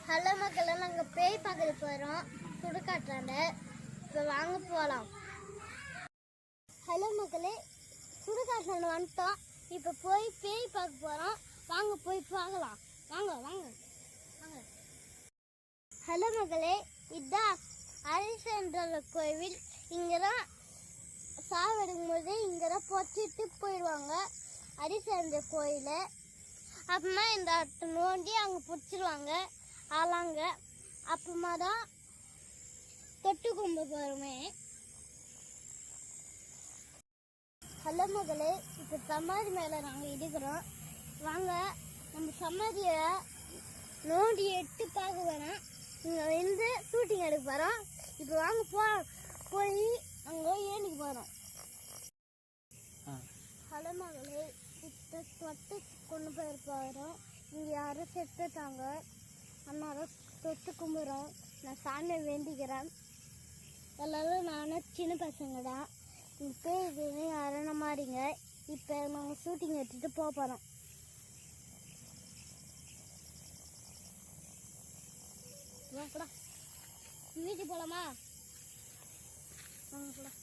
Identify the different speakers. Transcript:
Speaker 1: Hello மக்களே, நாங்கள் பேய் பார்க்க போகிறோம் சுடுகாட்டாண்ட. இப்போ வாங்க போகலாம். ஹலோ மக்களே, சுடுகாட்டாண்ட வந்துட்டோம். இப்போ போய் பேய் பார்க்க போகிறோம். வாங்க போய் பார்க்கலாம். வாங்க வாங்க வாங்க. ஹலோ மக்களே, இதுதான் ஹரிச்சந்திர கோவில். இங்கே தான் சாவெடுக்கும் போது இங்கே தான் பொச்சிட்டு போயிடுவாங்க ஹரிச்சந்திர கோயில். அப்புறமா இந்த நோண்டி அங்கே பிடிச்சிருவாங்க ஆளாங்க. அப்புறமா தான் தொட்டு கும்ப போகிறோமே. ஹலோ மகளே, இப்போ சமாதி மேலே நாங்கள் இருக்கிறோம். வாங்க நம்ம சமாதியை நோண்டி எட்டு பார்க்க வேணாம். இங்கே வந்து ஷூட்டிங் எடுக்க போகிறோம். இப்போ வாங்க போய் அங்கே ஏனிக்கு போகிறோம். ஹலோ மகளே, இப்போ தொட்டு கொண்டு போகிறோம். இங்கே யாரும் செத்துட்டாங்க. அதனால தொட்டு கும்பிட்றோம். நான் சாமியை வேண்டிக்கிறேன். எல்லோரும் நானும் சின்ன பசங்க தான். இப்போ இது அரண மாதிரிங்க. இப்போ நாங்கள் ஷூட்டிங் எடுத்துகிட்டு போகிறோம். வீட்டுக்கு போகலாமா? வாங்க போகலாம்.